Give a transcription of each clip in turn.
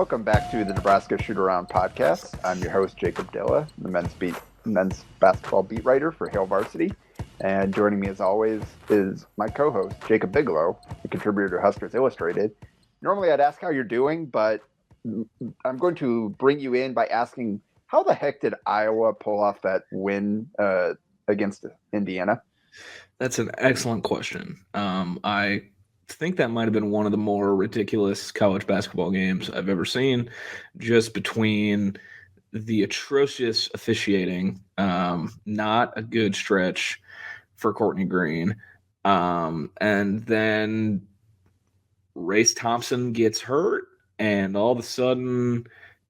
Welcome back to the Nebraska Shootaround podcast. I'm your host, Jacob Bigelow, the men's basketball beat writer for Varsity. And joining me as always is my co-host, Jacob Bigelow, the contributor to Huskers Illustrated. Normally I'd ask how you're doing, but I'm going to bring you in by asking, how the heck did Iowa pull off that win against Indiana? That's an excellent question. I think that might have been one of the more ridiculous college basketball games I've ever seen, just between the atrocious officiating, not a good stretch for Courtney Green, and then Race Thompson gets hurt, and all of a sudden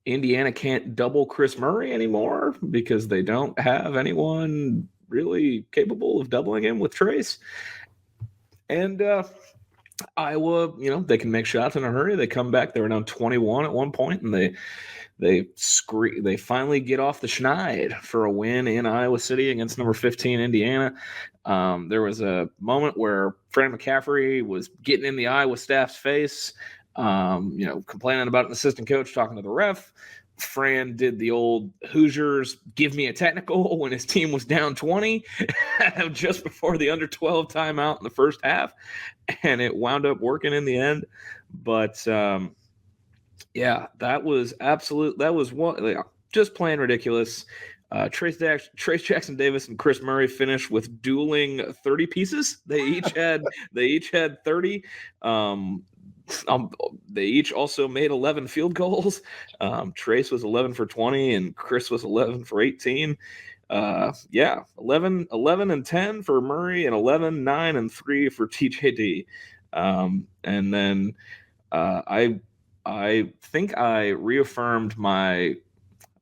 Indiana can't double Chris Murray anymore because they don't have anyone really capable of doubling him with Trace. And Iowa, they can make shots in a hurry. They come back. They were down 21 at one point, and they finally get off the schneid for a win in Iowa City against number 15 Indiana. There was a moment where Fran McCaffrey was getting in the Iowa staff's face, complaining about an assistant coach talking to the ref. Fran did the old Hoosiers give me a technical when his team was down 20 just before the under 12 timeout in the first half, and it wound up working in the end. But that was just plain ridiculous. Trace Jackson Davis and Chris Murray finished with dueling 30 pieces. They each had 30. They each also made 11 field goals. Trace was 11 for 20 and Chris was 11 for 18. 11 and 10 for Murray and 11, 9 and 3 for TJD. And then I think I reaffirmed my, I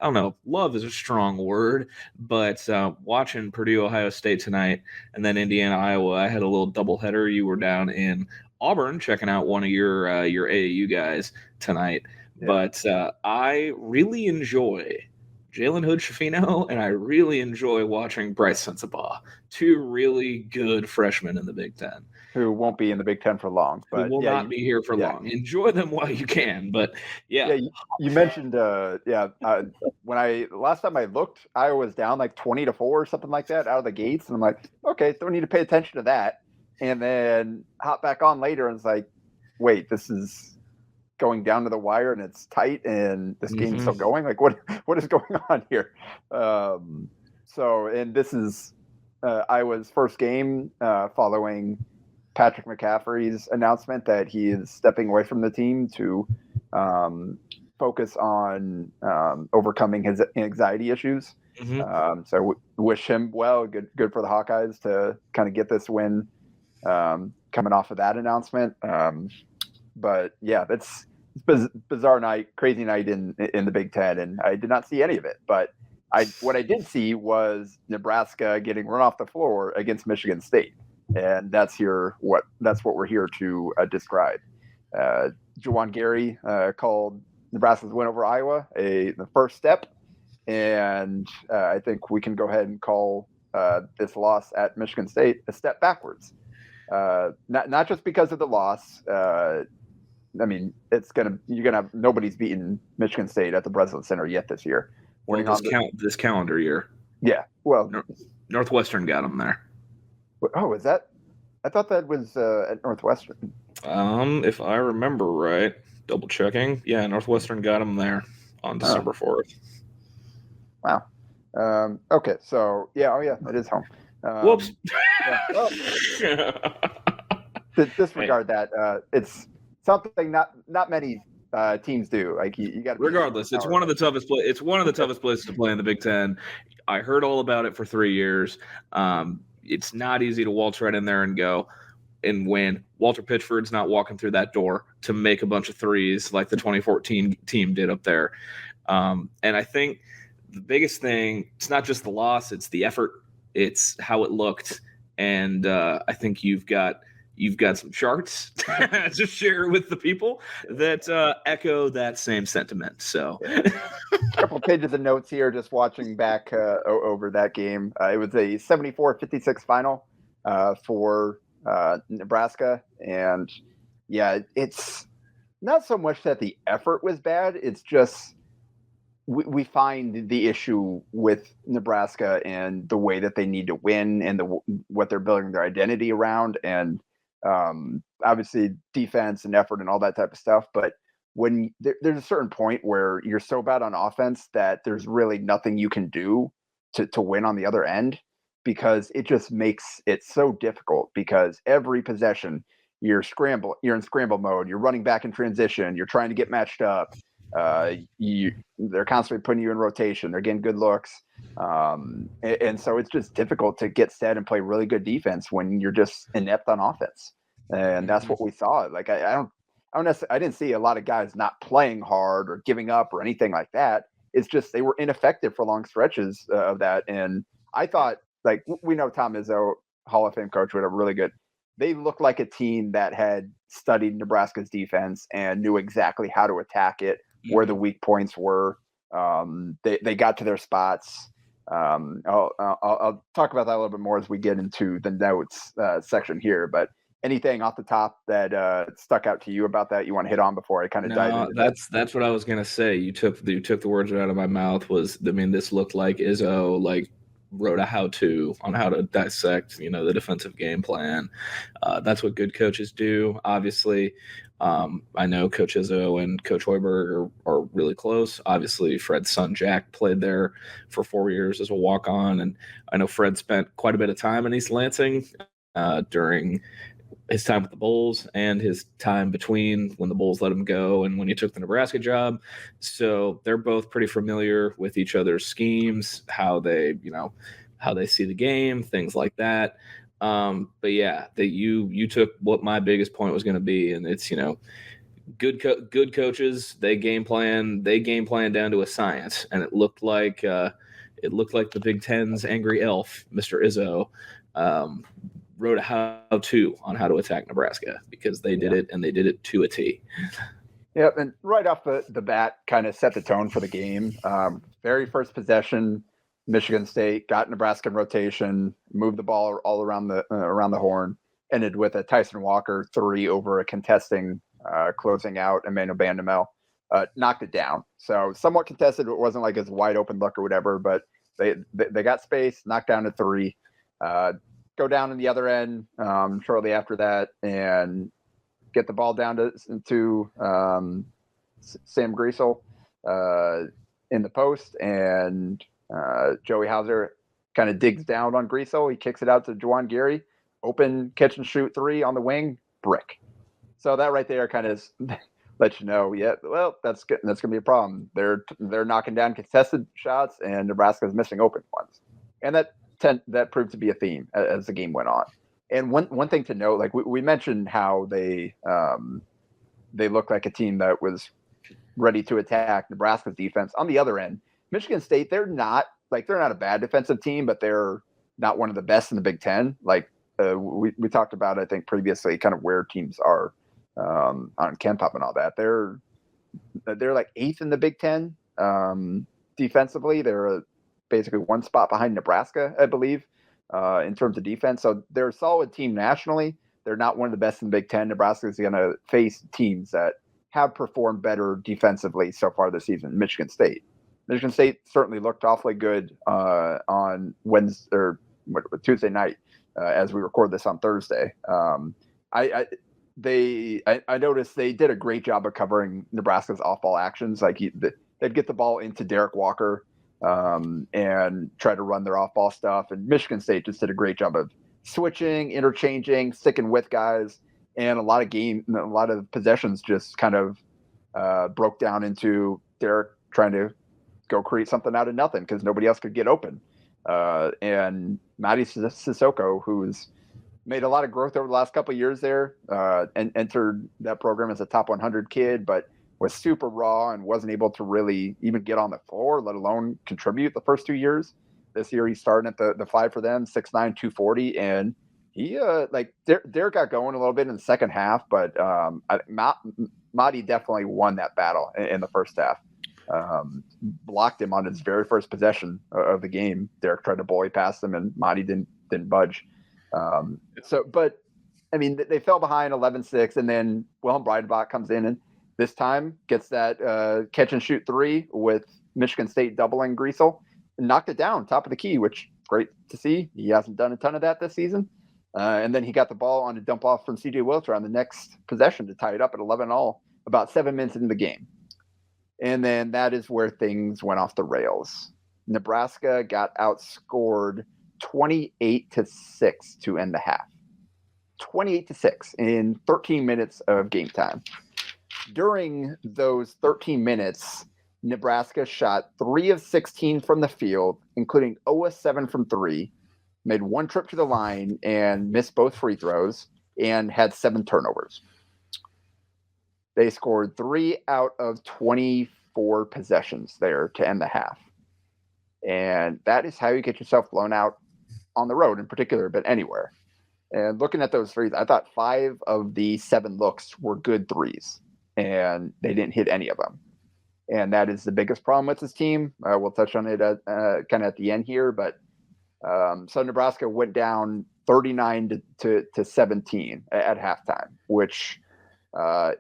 don't know, love is a strong word, but watching Purdue, Ohio State tonight and then Indiana, Iowa, I had a little doubleheader. You were down in Auburn checking out one of your AAU guys tonight. Yeah. But I really enjoy Jalen Hood-Schifino, and I really enjoy watching Bryce Sensabaugh, two really good freshmen in the Big Ten. Who won't be in the Big Ten for long. But who will not be here for long. Enjoy them while you can. But, you mentioned, when last time I looked, Iowa was down like 20-4 or something like that out of the gates. And I'm like, okay, don't need to pay attention to that. And then hop back on later and it's like, wait, this is going down to the wire and it's tight and this game's still going. Like, what is going on here? And this is Iowa's first game following Patrick McCaffrey's announcement that he is stepping away from the team to focus on overcoming his anxiety issues. So wish him well. Good for the Hawkeyes to kind of get this win coming off of that announcement. But yeah, it's bizarre night, crazy night in the Big Ten, and I did not see any of it. But what I did see was Nebraska getting run off the floor against Michigan State, and that's what we're here to describe. Juwan Gary called Nebraska's win over Iowa the first step, and I think we can go ahead and call this loss at Michigan State a step backwards. Not just because of the loss. I mean, you're gonna have nobody's beaten Michigan State at the Breslin Center yet this year. This calendar year. Yeah. Well, Northwestern got them there. Oh, is that? I thought that was at Northwestern. If I remember right, double checking. Yeah, Northwestern got them there on December 4th. Wow. Okay. So it is home. Whoops. Disregard that. It's something not many teams do. Like you got. Regardless, it's one of the toughest It's one of the toughest places to play in the Big Ten. I heard all about it for 3 years. It's not easy to waltz right in there and go and win. Walter Pitchford's not walking through that door to make a bunch of threes like the 2014 team did up there. And I think the biggest thing, it's not just the loss, it's the effort. It's how it looked. And I think you've got some charts to share with the people that echo that same sentiment. So a couple pages of notes here, just watching back over that game. It was a 74-56 final for Nebraska. And it's not so much that the effort was bad. It's just we find the issue with Nebraska and the way that they need to win and what they're building their identity around, and obviously defense and effort and all that type of stuff. But when there's a certain point where you're so bad on offense that there's really nothing you can do to win on the other end, because it just makes it so difficult, because every possession you're in scramble mode, you're running back in transition, you're trying to get matched up. They're constantly putting you in rotation. They're getting good looks. And so it's just difficult to get set and play really good defense when you're just inept on offense. And that's what we saw. Like, I didn't see a lot of guys not playing hard or giving up or anything like that. It's just they were ineffective for long stretches of that. And I thought, like, we know Tom Izzo, Hall of Fame coach, would have really good. They looked like a team that had studied Nebraska's defense and knew exactly how to attack it, where the weak points were. They got to their spots. I'll talk about that a little bit more as we get into the notes section here. But anything off the top that stuck out to you about that you want to hit on before I kind of dive into that's what I was gonna say. You took the words right out of my mouth. This looked like Izzo wrote a how-to on how to dissect, the defensive game plan. That's what good coaches do. Obviously, I know Coach Izzo and Coach Hoiberg are really close. Obviously, Fred's son Jack played there for 4 years as a walk-on, and I know Fred spent quite a bit of time in East Lansing during his time with the Bulls and his time between when the Bulls let him go and when he took the Nebraska job. So they're both pretty familiar with each other's schemes, how they see the game, things like that. But yeah, that you took what my biggest point was going to be, and it's good coaches, they game plan down to a science, and it looked like the Big Ten's angry elf, Mr. Izzo, wrote a how-to on how to attack Nebraska, because they did it, and they did it to a T. Yep, and right off the bat, kind of set the tone for the game. Very first possession, Michigan State got Nebraska in rotation, moved the ball all around the horn, ended with a Tyson Walker 3 over a contesting, closing out Emmanuel Bandamel, knocked it down. So somewhat contested. It wasn't like it's a wide open look or whatever, but they got space, knocked down to 3. Go down in the other end shortly after that and get the ball down to Sam Griesel in the post, and Joey Hauser kind of digs down on Griesel. He kicks it out to Juwan Gary, open catch and shoot 3 on the wing, brick. So that right there kind of lets you know, that's good. That's gonna be a problem. They're knocking down contested shots, and Nebraska's missing open ones, and that proved to be a theme as the game went on. And one thing to note, like we mentioned how they looked like a team that was ready to attack Nebraska's defense. On the other end, Michigan State, they're not a bad defensive team, but they're not one of the best in the Big Ten. Like we talked about, I think previously, kind of where teams are on KenPop and all that. They're like 8th in the Big Ten defensively. They're basically one spot behind Nebraska, I believe, in terms of defense. So they're a solid team nationally. They're not one of the best in the Big Ten. Nebraska is going to face teams that have performed better defensively so far this season. Michigan State certainly looked awfully good on Tuesday night as we record this on Thursday. I noticed they did a great job of covering Nebraska's off-ball actions. Like they'd get the ball into Derek Walker and try to run their off-ball stuff. And Michigan State just did a great job of switching, interchanging, sticking with guys, and a lot of possessions just kind of broke down into Derek trying to go create something out of nothing because nobody else could get open. And Mady Sissoko, who's made a lot of growth over the last couple of years there, and entered that program as a top 100 kid, but was super raw and wasn't able to really even get on the floor, let alone contribute the first 2 years. This year he's starting at the 5 for them, 6'9", 240, and he Derek got going a little bit in the second half, but Mady definitely won that battle in the first half. Blocked him on his very first possession of the game. Derek tried to bully past him, and Mady didn't budge. But I mean, they fell behind 11-6, and then Wilhelm Breidenbach comes in, and this time gets that catch and shoot three with Michigan State doubling Greasel and knocked it down top of the key, which great to see. He hasn't done a ton of that this season. And then he got the ball on a dump off from CJ Wilcher on the next possession to tie it up at 11-all about 7 minutes into the game. And then that is where things went off the rails. Nebraska got outscored 28-6 to end the half. 28-6 in 13 minutes of game time. During those 13 minutes, Nebraska shot 3 of 16 from the field, including 0 of 7 from 3, made one trip to the line and missed both free throws, and had 7 turnovers. They scored 3 out of 24 possessions there to end the half. And that is how you get yourself blown out on the road in particular, but anywhere. And looking at those threes, I thought 5 of the 7 looks were good threes, and they didn't hit any of them. And that is the biggest problem with this team. We'll touch on it kind of at the end here, but so Nebraska went down 39 to 17 at halftime, which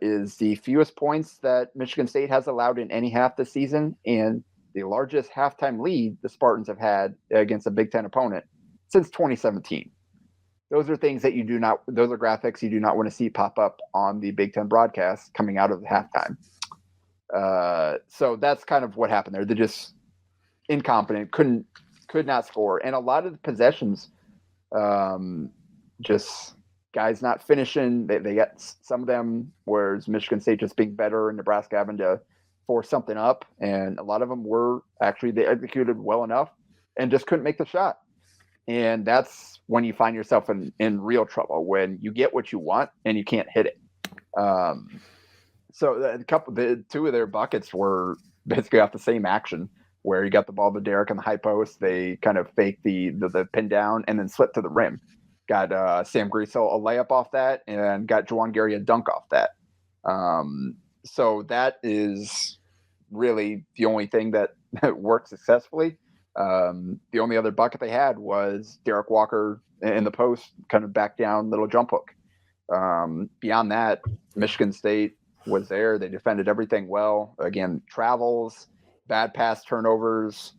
is the fewest points that Michigan State has allowed in any half this season, and the largest halftime lead the Spartans have had against a Big Ten opponent since 2017. Those are things that those are graphics you do not want to see pop up on the Big Ten broadcast coming out of the halftime. So that's kind of what happened there. They're just incompetent, could not score. And a lot of the possessions, just guys not finishing. They got some of them, whereas Michigan State just being better and Nebraska having to force something up. And a lot of them were actually, they executed well enough and just couldn't make the shot. And that's when you find yourself in real trouble, when you get what you want and you can't hit it. So the 2 of their buckets were basically off the same action, where you got the ball to Derek in the high post. They kind of faked the pin down and then slipped to the rim. Got Sam Greasel a layup off that and got Juwan Gary a dunk off that. So that is really the only thing that worked successfully. The only other bucket they had was Derek Walker in the post, kind of back down little jump hook. Beyond that, Michigan State was there. They defended everything well. Again, travels, bad pass turnovers,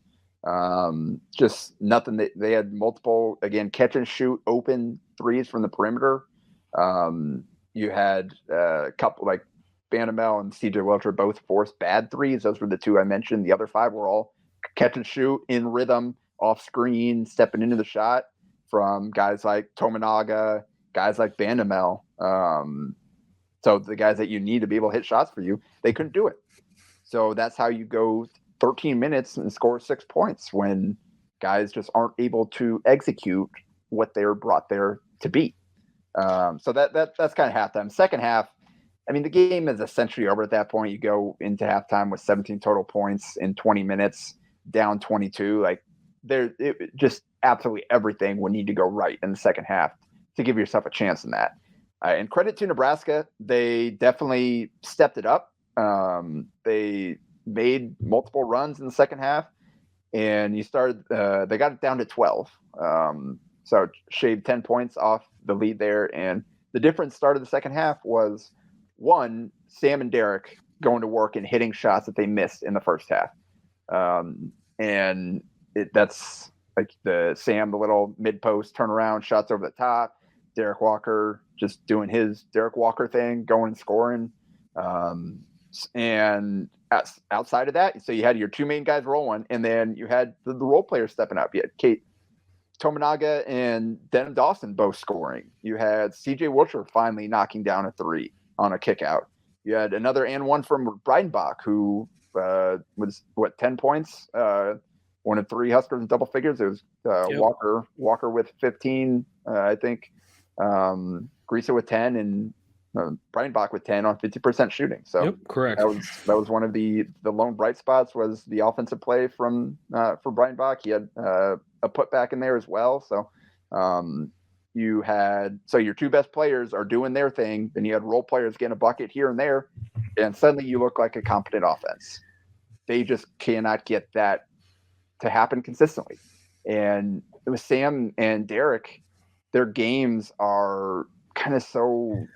just nothing. They had multiple, again, catch and shoot open threes from the perimeter. You had a couple like Banamel and CJ Welcher both forced bad threes. Those were the 2 I mentioned. The other 5 were all catch and shoot in rhythm, off screen, stepping into the shot from guys like Tominaga, guys like Banamel. So the guys that you need to be able to hit shots for you, they couldn't do it. So that's how you go 13 minutes and score 6 points when guys just aren't able to execute what they're brought there to be. So that's kind of halftime. Second half, I mean, the game is essentially over at that point. You go into halftime with 17 total points in 20 minutes, down 22. Like, just absolutely everything would need to go right in the second half to give yourself a chance in that. And credit to Nebraska, they definitely stepped it up. They made multiple runs in the second half, and they got it down to 12. So shaved 10 points off the lead there. And the difference started the second half was, 1, Sam and Derek going to work and hitting shots that they missed in the first half. And that's like the little mid-post turnaround shots over the top. Derek Walker just doing his Derek Walker thing, going and scoring. And outside of that, so you had your 2 main guys rolling, and then you had the role players stepping up. You had Kate Tominaga and Denham Dawson both scoring. You had CJ Wilcher finally knocking down a 3 on a kick out. You had another and one from Breidenbach, who was 10 points, 1 of 3 Huskers in double figures. It was Walker with 15, I think. Greasel with 10 and Breidenbach with 10 on 50% shooting. So correct. That was one of the lone bright spots was the offensive play from for Breidenbach. He had a putback in there as well. So your 2 best players are doing their thing. Then you had role players getting a bucket here and there, and suddenly you look like a competent offense. They just cannot get that to happen consistently. And it was Sam and Derek. Their games are kind of so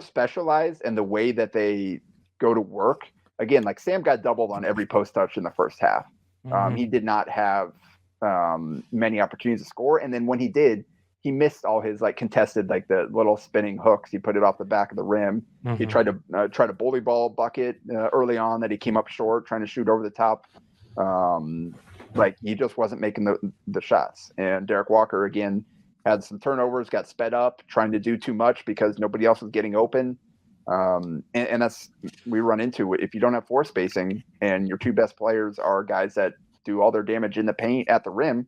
specialized, and the way that they go to work. Again, like Sam got doubled on every post touch in the first half. He did not have many opportunities to score. And then when he did, he missed all his like contested, like the little spinning hooks. He put it off the back of the rim. He tried to bully ball bucket early on that he came up short, trying to shoot over the top. Like he just wasn't making the shots. And Derek Walker, again, had some turnovers, got sped up, trying to do too much because nobody else was getting open. And that's, we run into it. If you don't have floor spacing and your two best players are guys that do all their damage in the paint at the rim,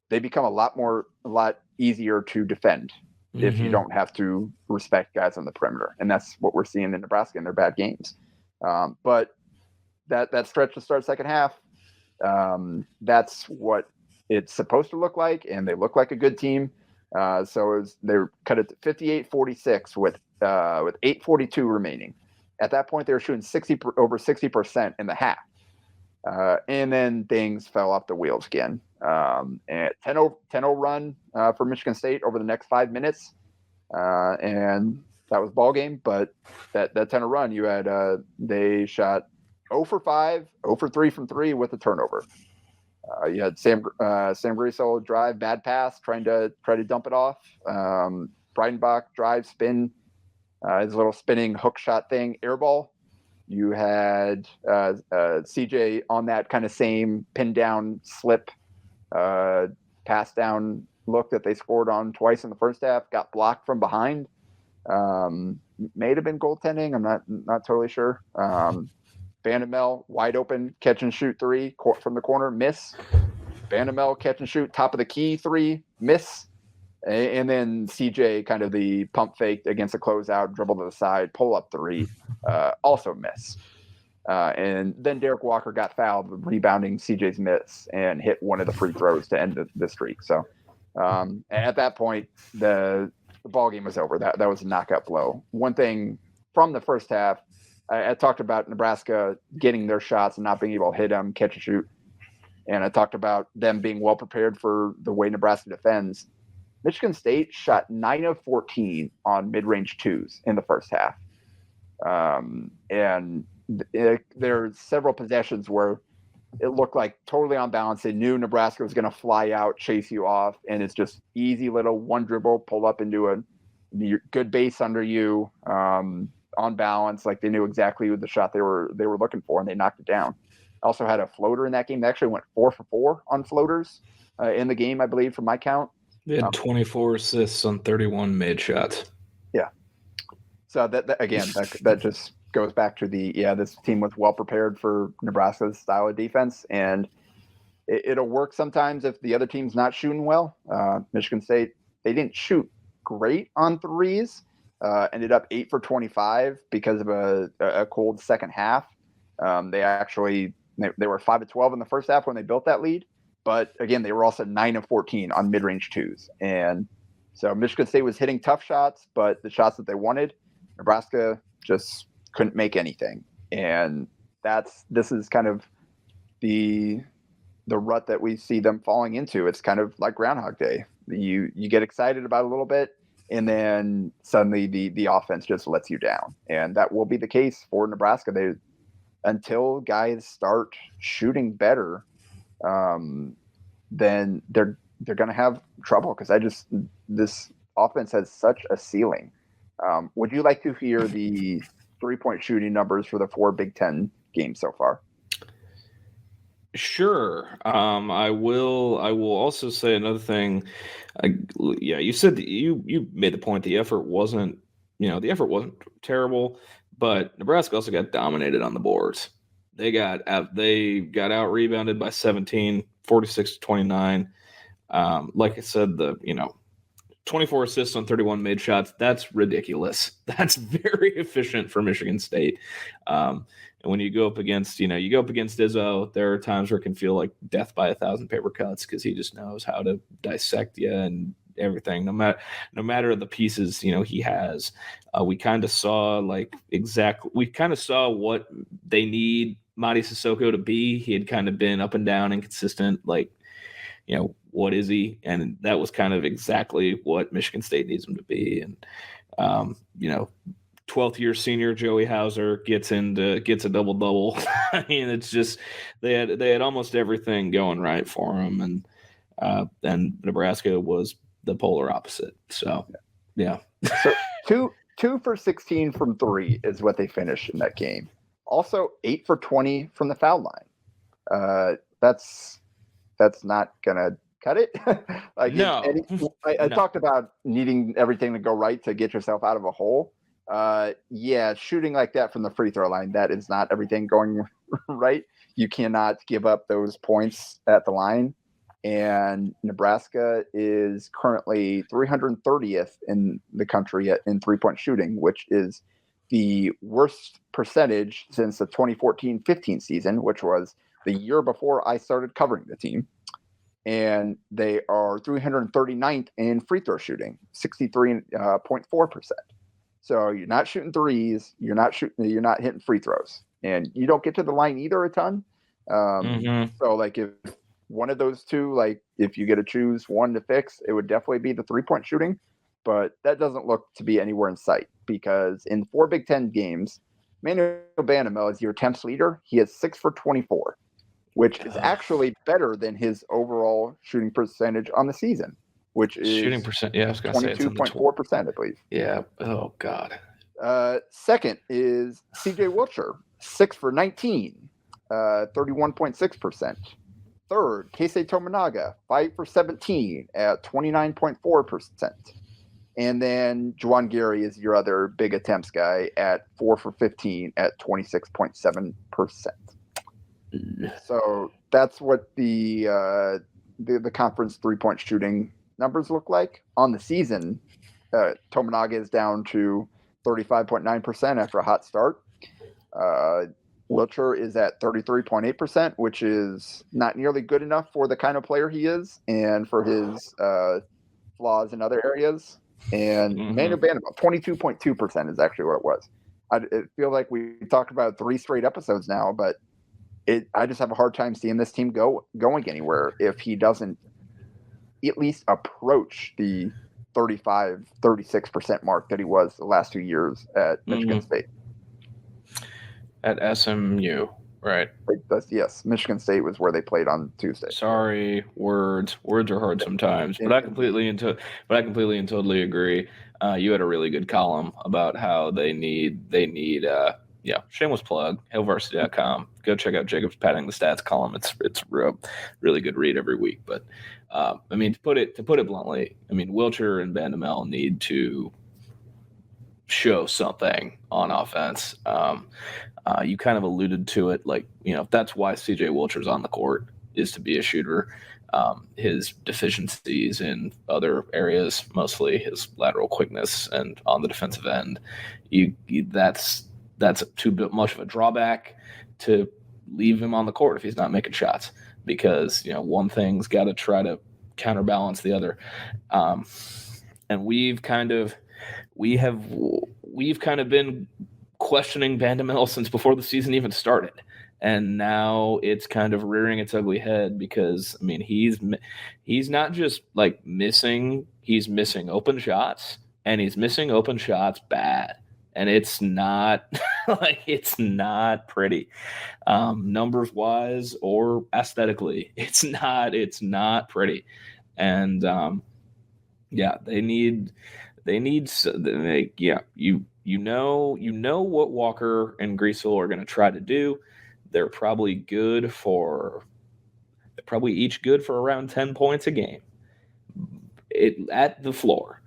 they become a lot easier to defend if you don't have to respect guys on the perimeter. And that's what we're seeing in Nebraska in their bad games. But that stretch to start second half, that's what it's supposed to look like. And they look like a good team. So they cut it to 58-46 with 8:42 remaining. At that point, they were shooting over 60% in the half. And then things fell off the wheels again. And 10-0 run for Michigan State over the next 5 minutes. And that was ball game. But that 10-0 run, you had they shot 0 for 5, 0 for 3 from 3 with a turnover. You had Sam Griesel drive, bad pass, try to dump it off. Breidenbach drive, spin, his little spinning hook shot thing, air ball. You had CJ on that kind of same pin down slip, pass down look that they scored on twice in the first half, got blocked from behind. May have been goaltending. I'm not totally sure. Vandemel, wide open, catch and shoot 3 from the corner, miss. Vandemel, catch and shoot, top of the key 3, miss. And then CJ, kind of the pump fake against a closeout, dribble to the side, pull up 3, also miss. And then Derek Walker got fouled, rebounding CJ's miss, and hit one of the free throws to end the streak. So at that point, the ball game was over. That was a knockout blow. One thing from the first half, I talked about Nebraska getting their shots and not being able to hit them, catch and shoot. And I talked about them being well prepared for the way Nebraska defends. Michigan State shot 9 of 14 on mid-range twos in the first half. And there's several possessions where it looked like totally on balance. They knew Nebraska was going to fly out, chase you off, and it's just easy little one dribble, pull up into a good base under you, on balance. Like they knew exactly the shot they were looking for, and they knocked it down. Also had a floater in that game. They actually went 4 for 4 on floaters in the game, I believe, from my count. They had 24 assists on 31 made shots. Yeah. So that just goes back to this team was well prepared for Nebraska's style of defense, and it'll work sometimes if the other team's not shooting well. Michigan State, they didn't shoot great on threes, ended up 8 for 25 because of a cold second half. They were 5 of 12 in the first half when they built that lead. But again, they were also 9 of 14 on mid-range twos. And so Michigan State was hitting tough shots, but the shots that they wanted, Nebraska just couldn't make anything. And this is kind of the rut that we see them falling into. It's kind of like Groundhog Day. You get excited about it a little bit, and then suddenly the offense just lets you down. And that will be the case for Nebraska. Until guys start shooting better, then they're going to have trouble, because this offense has such a ceiling. Would you like to hear the 3-point shooting numbers for the 4 Big Ten games so far? Sure. I will also say another thing. You said that you made the point the effort wasn't terrible, but Nebraska also got dominated on the boards. They got out rebounded by 17, 46-29. Like I said, 24 assists on 31 made shots. That's ridiculous. That's very efficient for Michigan State. And when you go up against Izzo, there are times where it can feel like death by 1,000 paper cuts, because he just knows how to dissect you and everything. No matter the pieces, he has. We kind of saw what they need Mady Sissoko to be. He had kind of been up and down, inconsistent. What is he? And that was kind of exactly what Michigan State needs him to be. And 12th year senior Joey Hauser gets a double. I mean, it's just they had almost everything going right for them, and Nebraska was the polar opposite. So, yeah. So 2 for 16 from 3 is what they finished in that game. Also 8 for 20 from the foul line. That's not gonna cut it. Like No. I talked about needing everything to go right to get yourself out of a hole. Yeah, shooting like that from the free throw line, that is not everything going right. You cannot give up those points at the line. And Nebraska is currently 330th in the country in 3-point shooting, which is the worst percentage since the 2014-15 season, which was the year before I started covering the team. And they are 339th in free throw shooting, 63.4%. So you're not shooting threes, you're not hitting free throws, and you don't get to the line either a ton. So like if one of those two, like if you get to choose one to fix, it would definitely be the 3-point shooting, but that doesn't look to be anywhere in sight because in 4 Big Ten games, Manuel Banamel is your attempts leader. He has 6 for 24, which is actually better than his overall shooting percentage on the season, which is shooting percent. Yeah, I was going to say it's 22.4%, I believe. Yeah. Oh God. Second is CJ Wilcher, 6 for 19, 31.6%. Third, Keisei Tominaga, 5 for 17 at 29.4%. And then Juwan Gary is your other big attempts guy at 4 for 15 at 26.7%. So that's what the conference 3-point shooting numbers look like. On the season, Tominaga is down to 35.9% after a hot start. Wilcher is at 33.8%, which is not nearly good enough for the kind of player he is and for his flaws in other areas. And Manuel Banamel, 22.2% is actually what it was. It feels like we talked about 3 straight episodes now, but I just have a hard time seeing this team going anywhere if he doesn't at least approach the 35-36% mark that he was the last 2 years at Michigan State. At SMU, right? Yes, Michigan State was where they played on Tuesday. Sorry, words are hard sometimes, but I completely and totally agree. You had a really good column about how they need shameless plug, hailvarsity.com. Go check out Jacob's Padding the Stats column. It's a really good read every week. But I mean, to put it bluntly, I mean, Wilcher and Banamel need to show something on offense. You kind of alluded to it, like, that's why CJ Wilcher's on the court, is to be a shooter. His deficiencies in other areas, mostly his lateral quickness and on the defensive end, that's too much of a drawback to leave him on the court if he's not making shots, because one thing's got to try to counterbalance the other. And we've kind of been questioning Banamel since before the season even started, and now it's kind of rearing its ugly head because, I mean, he's not just like missing open shots, and he's missing open shots bad, and it's not it's not pretty, numbers wise or aesthetically. It's not pretty, and You know what Walker and Griesel are going to try to do. They're probably each good for around 10 points a game at the floor.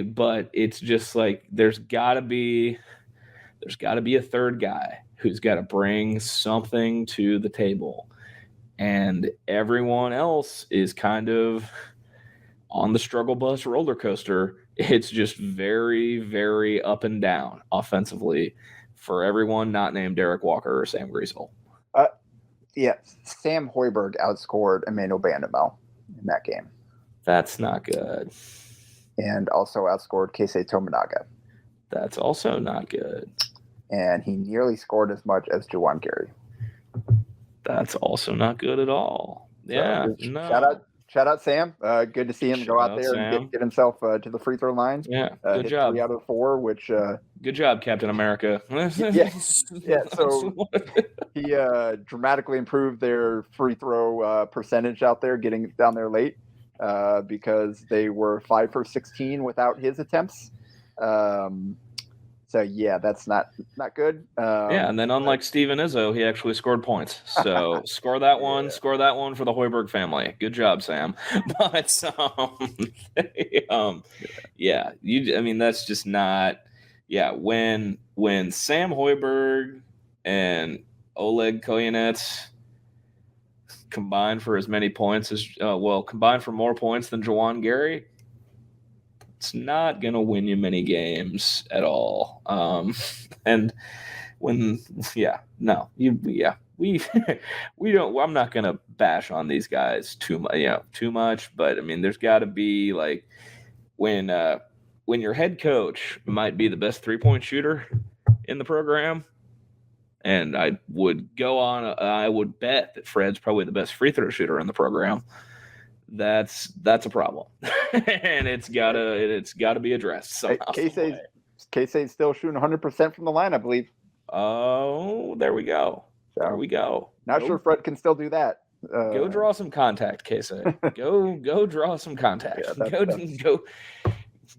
But it's just like there's got to be a third guy who's got to bring something to the table, and everyone else is kind of on the struggle bus roller coaster. It's just very, very up and down offensively for everyone not named Derek Walker or Sam Griesel. Sam Hoiberg outscored Emmanuel Banamel in that game. That's not good. And also outscored Keisei Tominaga. That's also not good. And he nearly scored as much as Juwan Gary. That's also not good at all. Yeah. So, shout out Sam. Good to see him go out there and get himself to the free throw line. Yeah, good job. 3 out of 4, which good job, Captain America. yeah. So he dramatically improved their free throw percentage out there, getting down there late because they were 5 for 16 without his attempts. So yeah, that's not good. Yeah, and then unlike Steven Izzo, he actually scored points. So score that one for the Hoiberg family. Good job, Sam. But yeah, I mean that's just not. Yeah, when Sam Hoiberg and Oleg Koyanets combined for as many points as combined for more points than Juwan Gary, it's not gonna win you many games at all. And when we don't. I'm not gonna bash on these guys too much, but I mean, there's got to be like when your head coach might be the best 3-point shooter in the program, and I would bet that Fred's probably the best free throw shooter in the program. That's a problem, and it's gotta be addressed somehow. Casey's still shooting 100% from the line, I believe. Oh, there we go. There we go. Not sure Fred can still do that. Go draw some contact, Casey. Go draw some contact. Yeah,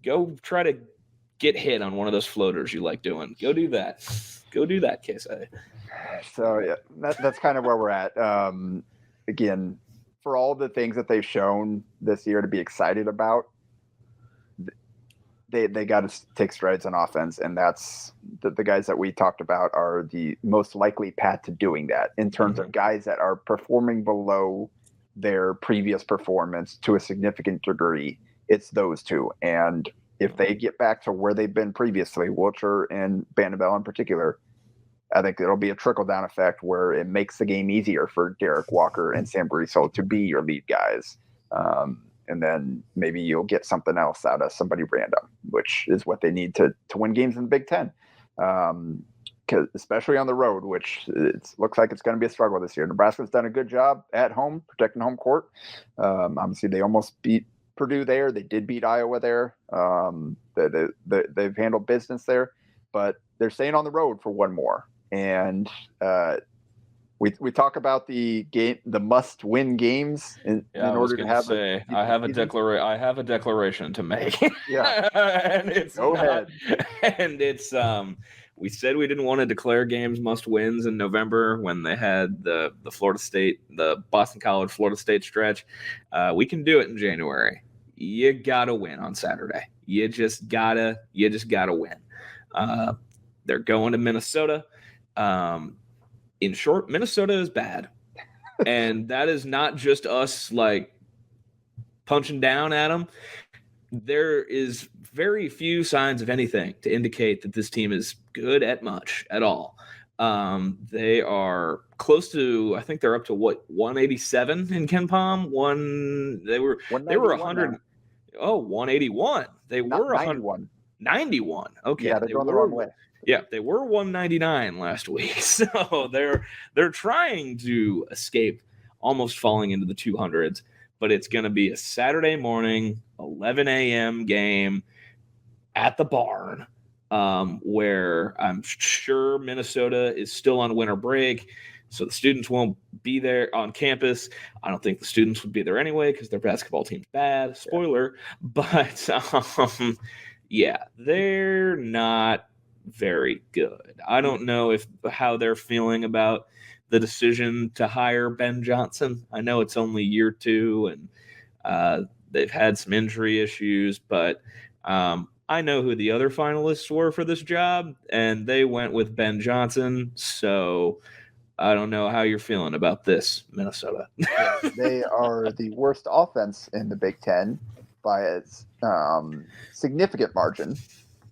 go try to get hit on one of those floaters you like doing. Go do that. Casey. So yeah, that's kind of where we're at. Again, for all the things that they've shown this year to be excited about, they got to take strides on offense, and that's the guys that we talked about are the most likely path to doing that in terms of guys that are performing below their previous performance to a significant degree. It's those two, and if they get back to where they've been previously, Wilcher and Bandabell in particular, I think it'll be a trickle-down effect where it makes the game easier for Derek Walker and Sam Barisol to be your lead guys. And then maybe you'll get something else out of somebody random, which is what they need to win games in the Big Ten. Because especially on the road, which it looks like it's going to be a struggle this year. Nebraska's done a good job at home, protecting home court. Obviously, they almost beat Purdue there. They did beat Iowa there. They've handled business there. But they're staying on the road for one more. And we talk about the must-win games in order to have. I have a declaration to make. Yeah, and it's go ahead. And it's we said we didn't want to declare games must-wins in November when they had the Boston College Florida State stretch. We can do it in January. You gotta win on Saturday. You just gotta win. They're going to Minnesota. In short, Minnesota is bad. And that is not just us like punching down at them. There is very few signs of anything to indicate that this team is good at much at all. They are close to, I think they're up to 187 in KenPom. They were 100. Now. Oh, 181. They were 191. 91. Okay. Yeah, they're going the wrong way. Yeah, they were 199 last week, so they're trying to escape almost falling into the 200s. But it's going to be a Saturday morning, 11 a.m. game at the barn, where I'm sure Minnesota is still on winter break, so the students won't be there on campus. I don't think the students would be there anyway because their basketball team's bad. Spoiler, but yeah, they're not very good. I don't know how they're feeling about the decision to hire Ben Johnson. I know it's only year 2 and they've had some injury issues, but I know who the other finalists were for this job, and they went with Ben Johnson. So I don't know how you're feeling about this, Minnesota. They are the worst offense in the Big Ten by a significant margin.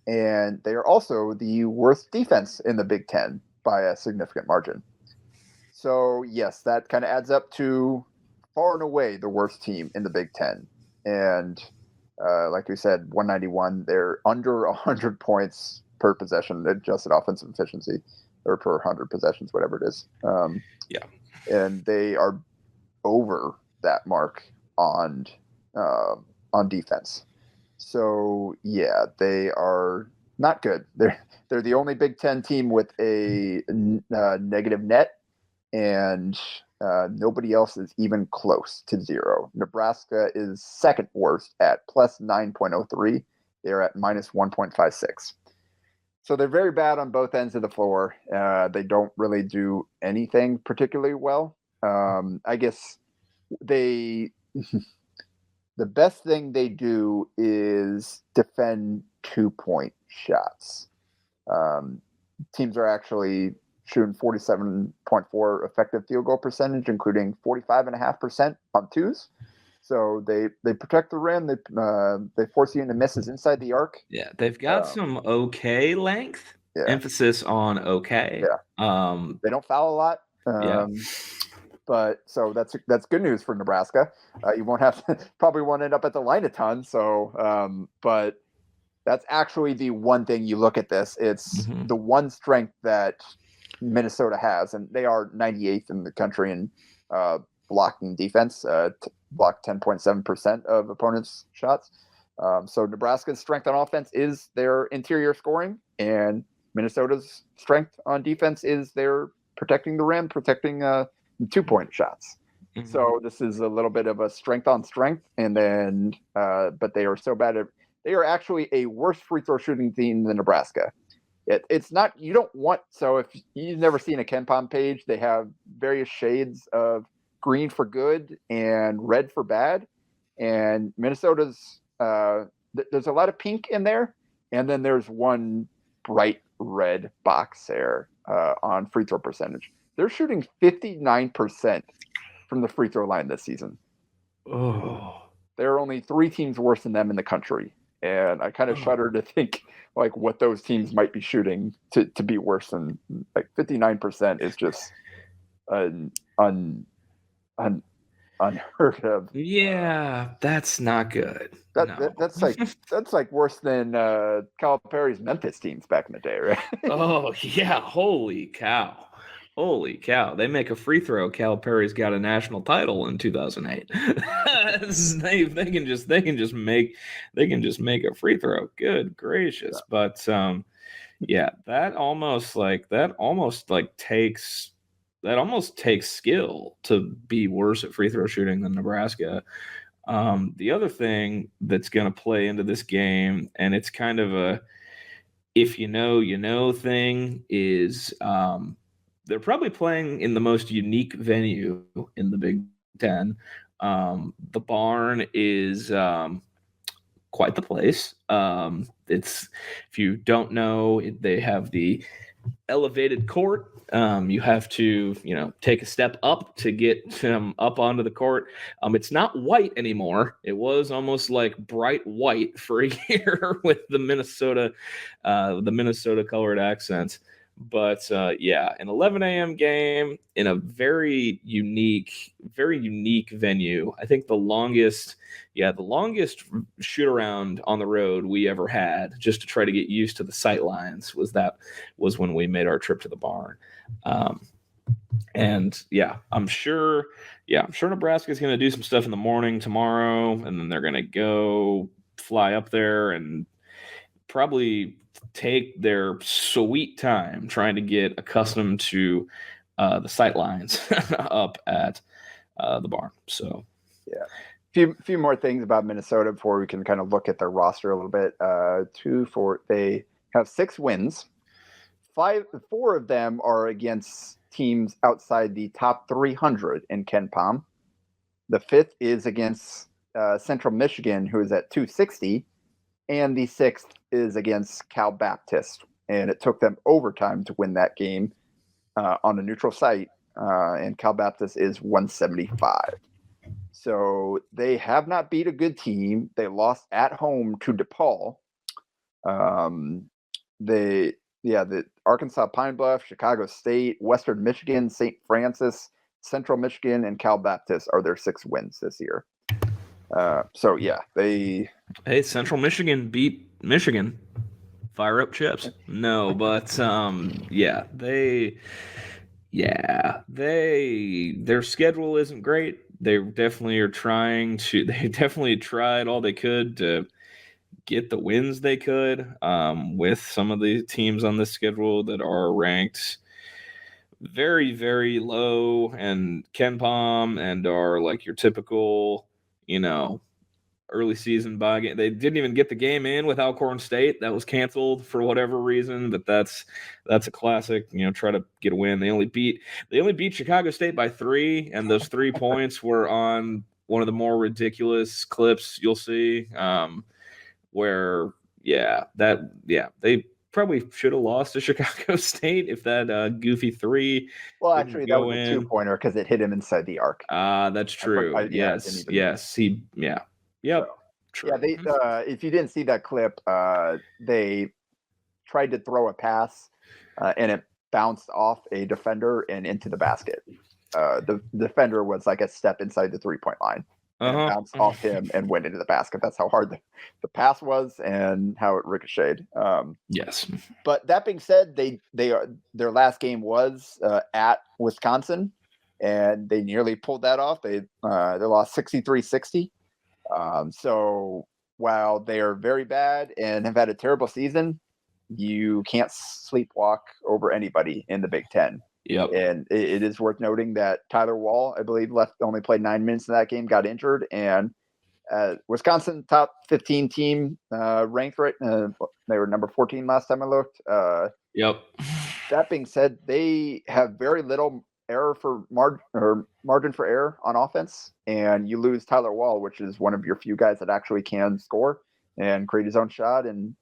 And they are also the worst defense in the Big Ten by a significant margin. So, yes, that kind of adds up to far and away the worst team in the Big Ten. And like we said, 191, they're under 100 points per possession, adjusted offensive efficiency, or per 100 possessions, whatever it is. Yeah. And they are over that mark on defense. So yeah, they are not good. They're the only Big Ten team with a negative net, and nobody else is even close to zero. Nebraska is second worst at plus 9.03. They're at minus 1.56. So they're very bad on both ends of the floor. They don't really do anything particularly well. I guess they the best thing they do is defend 2-point shots. Teams are actually shooting 47.4 effective field goal percentage, including 45.5% on twos. So they protect the rim. They force you into misses inside the arc. Yeah, they've got some okay length. Yeah. Emphasis on okay. Yeah. They don't foul a lot. Yeah. But so that's good news for Nebraska. You won't have to, probably won't end up at the line a ton. So, but that's actually the one thing you look at this. It's the one strength that Minnesota has, and they are 98th in the country in blocking defense. Block 10.7% of opponents' shots. So Nebraska's strength on offense is their interior scoring, and Minnesota's strength on defense is their protecting the rim, protecting 2-point shots. So this is a little bit of a strength on strength, and then but they are so bad at. They are actually a worse free throw shooting team than Nebraska. It's not, you don't want, so if you've never seen a KenPom page, they have various shades of green for good and red for bad. And Minnesota's, there's a lot of pink in there. And then there's one bright red box there on free throw percentage. They're shooting 59% from the free throw line this season. Oh. There are only 3 teams worse than them in the country. And I kind of shudder to think like what those teams might be shooting to be worse than like 59% is just unheard of. Yeah, that's not good. That's like worse than Calipari's Memphis teams back in the day, right? Oh yeah, holy cow. Holy cow! They make a free throw. Calipari's got a national title in 2008. they can just make a free throw. Good gracious! Yeah. But yeah, that almost takes skill to be worse at free throw shooting than Nebraska. The other thing that's going to play into this game, and it's kind of a if you know thing, is they're probably playing in the most unique venue in the Big Ten. The barn is quite the place. It's, if you don't know, they have the elevated court. You have to, take a step up to get up onto the court. It's not white anymore. It was almost like bright white for a year with the Minnesota colored accents. But yeah, an 11 a.m. game in a very unique venue. I think the longest shoot around on the road we ever had, just to try to get used to the sight lines, was when we made our trip to the barn. And yeah, I'm sure Nebraska's going to do some stuff in the morning tomorrow, and then they're going to go fly up there and probably take their sweet time trying to get accustomed to the sight lines up at the barn. So yeah, few more things about Minnesota before we can kind of look at their roster a little bit. They have 6 wins. 4 of them are against teams outside the top 300 in KenPom. The 5th is against Central Michigan, who is at 260. And the 6th is against Cal Baptist, and it took them overtime to win that game on a neutral site. And Cal Baptist is 175. So they have not beat a good team. They lost at home to DePaul. The Arkansas Pine Bluff, Chicago State, Western Michigan, St. Francis, Central Michigan, and Cal Baptist are their 6 wins this year. So yeah, Central Michigan beat Michigan. Fire up chips. No, but their schedule isn't great. they definitely are trying to. They definitely tried all they could to get the wins they could with some of the teams on the schedule that are ranked very, very low and KenPom and are like your typical, early season bye game. They didn't even get the game in with Alcorn State. That was canceled for whatever reason, but that's a classic. Try to get a win. They only beat Chicago State by 3, and those 3 points were on one of the more ridiculous clips you'll see. Where they probably should have lost to Chicago State if that goofy 3. Well, actually, that was a 2-pointer because it hit him inside the arc. That's true. Yes. Yep. So, yeah, if you didn't see that clip, they tried to throw a pass, and it bounced off a defender and into the basket. The defender was like a step inside the 3-point line. And it bounced off him and went into the basket. That's how hard the pass was and how it ricocheted. Yes. But that being said, their last game was at Wisconsin, and they nearly pulled that off. They lost 63-60. So while they are very bad and have had a terrible season, you can't sleepwalk over anybody in the Big Ten. Yep. And it is worth noting that Tyler Wall, I believe, only played 9 minutes in that game, got injured, and Wisconsin top 15 team ranked right. They were number 14 last time I looked. Yep. That being said, they have very little error for margin for error on offense, and you lose Tyler Wall, which is one of your few guys that actually can score and create his own shot and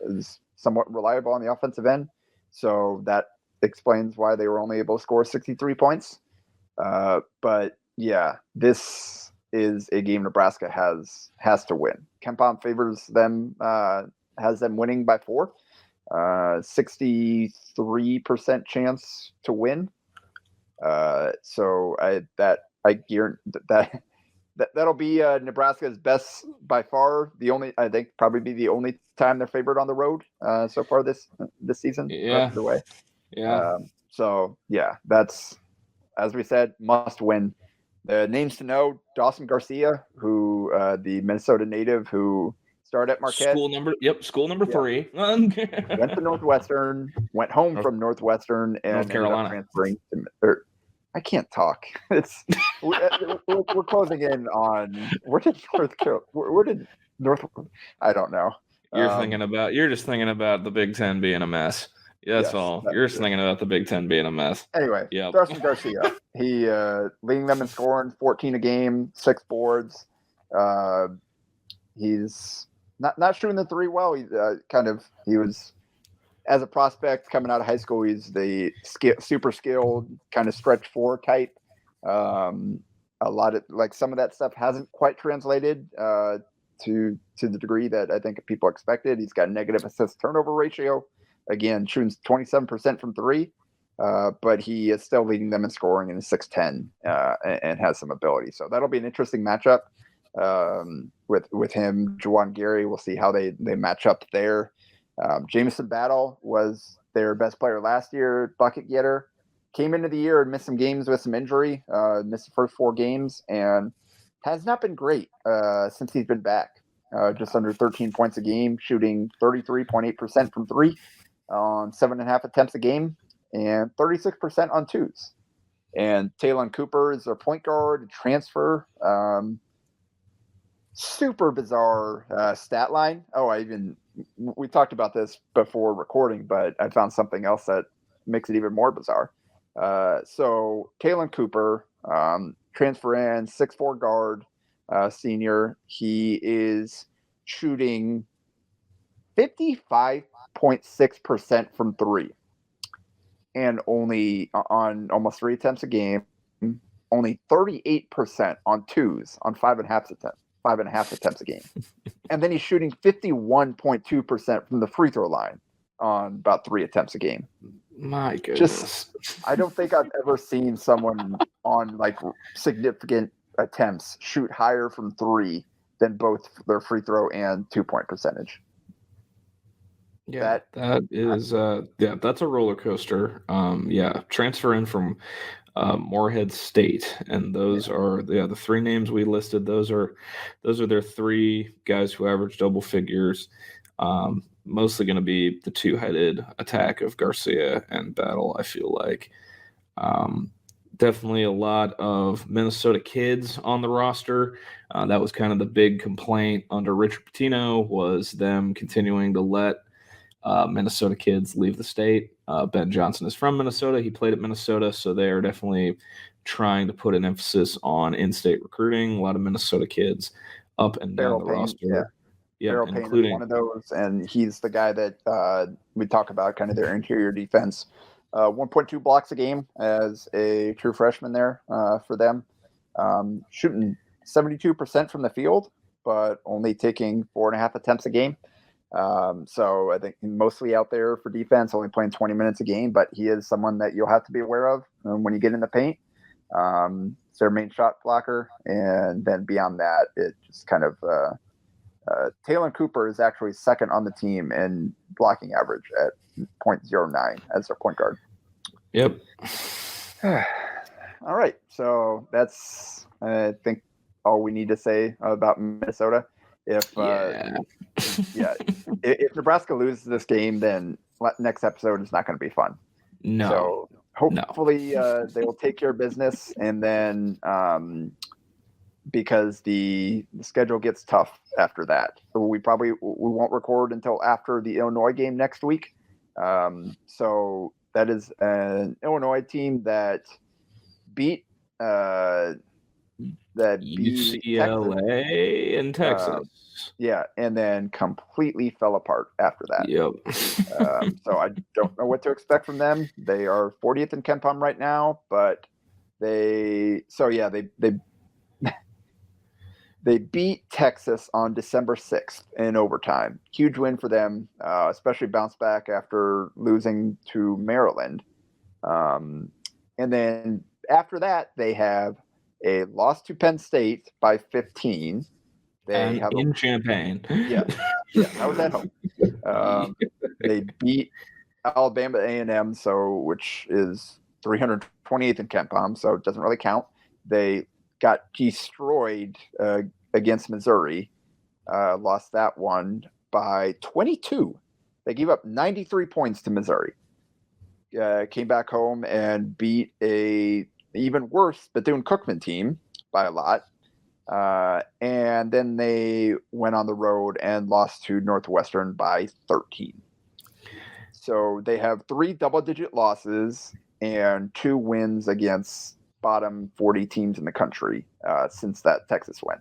is somewhat reliable on the offensive end. So that explains why they were only able to score 63 points. But yeah, this is a game Nebraska has to win. KenPom favors them, has them winning by 4, 63% chance to win. So I guarantee that'll be Nebraska's best by far. I think probably be the only time they're favored on the road so far this season. Yeah. The way. Yeah. So yeah, that's, as we said, must win. The names to know: Dawson Garcia, who the Minnesota native who started at Marquette. School number 3. Went to Northwestern, went home from Northwestern, and North Carolina. transferring to. I can't talk. It's we're closing in on where did North? I don't know. You're just thinking about the Big Ten being a mess. That's all. You're just thinking about the Big Ten being a mess. Anyway, Dawson Garcia, he leading them in scoring, 14 a game, 6 boards. He's not shooting the 3 well. He was, as a prospect coming out of high school, he's the super skilled kind of stretch 4 type. A lot of some of that stuff hasn't quite translated to the degree that I think people expected. He's got negative assist turnover ratio. Again, shooting 27% from 3, but he is still leading them in scoring in 6'10", and has some ability. So that'll be an interesting matchup with him, Juwan Gary. We'll see how they match up there. Jamison Battle was their best player last year, bucket getter. Came into the year and missed some games with some injury, missed the first 4 games, and has not been great since he's been back. Just under 13 points a game, shooting 33.8% from 3 on 7.5 attempts a game, and 36% on 2s. And Talon Cooper is their point guard, transfer. Super bizarre stat line. We talked about this before recording, but I found something else that makes it even more bizarre. So Talon Cooper, transfer in, 6'4" guard, senior. He is shooting 55.6% from 3, and only on almost 3 attempts a game, only 38% on 2s on 5.5 attempts a game. And then he's shooting 51.2% from the free throw line on about 3 attempts a game. My goodness. I don't think I've ever seen someone on significant attempts shoot higher from 3 than both their free throw and 2-point percentage. Yeah, that's a roller coaster. Transfer in from Morehead State, and those are the three names we listed. Those are their three guys who average double figures. Mostly going to be the two-headed attack of Garcia and Battle, I feel like. Definitely a lot of Minnesota kids on the roster. That was kind of the big complaint under Richard Pitino, was them continuing to let Minnesota kids leave the state. Ben Johnson is from Minnesota. He played at Minnesota, so they are definitely trying to put an emphasis on in-state recruiting. A lot of Minnesota kids up and down the roster. Yeah, Farrell Payne is one of those, and he's the guy that we talk about, kind of their interior defense. 1.2 blocks a game as a true freshman there for them. Shooting 72% from the field, but only taking 4.5 attempts a game. So I think mostly out there for defense, only playing 20 minutes a game, but he is someone that you'll have to be aware of when you get in the paint. It's their main shot blocker. And then beyond that, it just kind of Taylor Cooper is actually second on the team in blocking average at 0.09 as their point guard. Yep. All right. So that's, I think, all we need to say about Minnesota. If Nebraska loses this game, then next episode is not going to be fun. No. So hopefully they will take care of business, and then because the schedule gets tough after that, we won't record until after the Illinois game next week. So that is an Illinois team that beat UCLA and Texas. And then completely fell apart after that. Yep. So I don't know what to expect from them. They are 40th in KenPom right now, but they beat Texas on December 6th in overtime. Huge win for them, especially bounce back after losing to Maryland. And then after that, they have a loss to Penn State by 15. They have in Champaign. Yeah, I was at home. They beat Alabama A&M, which is 328th in KenPom, so it doesn't really count. They got destroyed against Missouri, lost that one by 22. They gave up 93 points to Missouri. Came back home and beat a even worse Bethune-Cookman team by a lot. And then they went on the road and lost to Northwestern by 13. So they have 3 double-digit losses and 2 wins against bottom 40 teams in the country since that Texas win.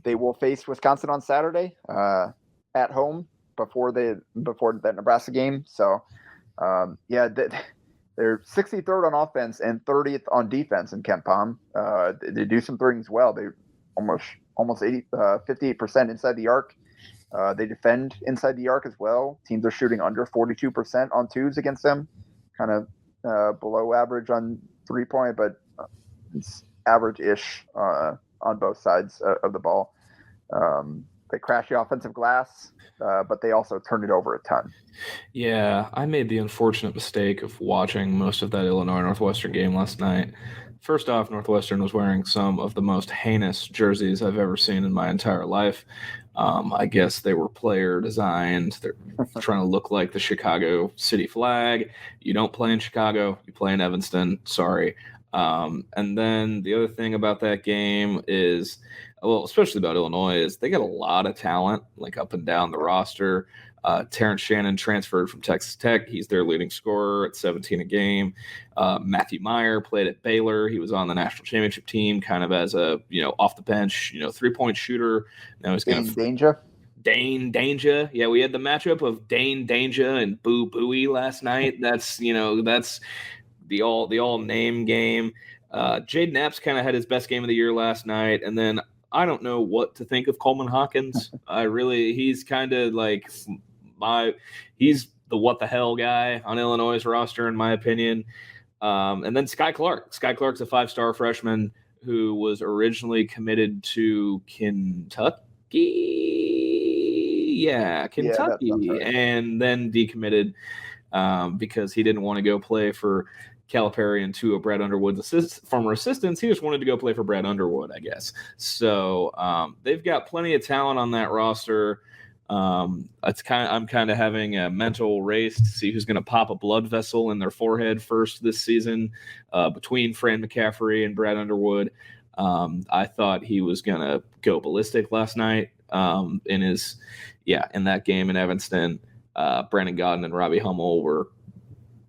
They will face Wisconsin on Saturday at home before that Nebraska game. So, they're 63rd on offense and 30th on defense in KenPom. They do some things well. They almost 58% inside the arc. They defend inside the arc as well. Teams are shooting under 42% on twos against them, kind of below average on 3-point, but it's average-ish on both sides of the ball. They crash the offensive glass, but they also turn it over a ton. Yeah, I made the unfortunate mistake of watching most of that Illinois-Northwestern game last night. First off, Northwestern was wearing some of the most heinous jerseys I've ever seen in my entire life. I guess they were player designed. They're trying to look like the Chicago city flag. You don't play in Chicago. You play in Evanston. Sorry. And then the other thing about that game is, especially about Illinois, is they got a lot of talent, like up and down the roster. Terrence Shannon transferred from Texas Tech. He's their leading scorer at 17 a game. Matthew Meyer played at Baylor. He was on the national championship team, kind of as a off the bench 3-point shooter. Now he's going to Dane Danger. Yeah, we had the matchup of Dane Danger and Boo Booey last night. That's the all name game. Jaden Epps kind of had his best game of the year last night, and then I don't know what to think of Coleman Hawkins. He's kind of like he's the what the hell guy on Illinois' roster, in my opinion. And then Sky Clark. Sky Clark's a 5-star freshman who was originally committed to Kentucky. Yeah, Kentucky. Right. And then decommitted because he didn't want to go play for Calipari and two of Brad Underwood's former assistants. He just wanted to go play for Brad Underwood, I guess. So they've got plenty of talent on that roster. I'm kind of having a mental race to see who's going to pop a blood vessel in their forehead first this season between Fran McCaffrey and Brad Underwood. I thought he was going to go ballistic last night in that game in Evanston. Brandon Gaudin and Robbie Hummel were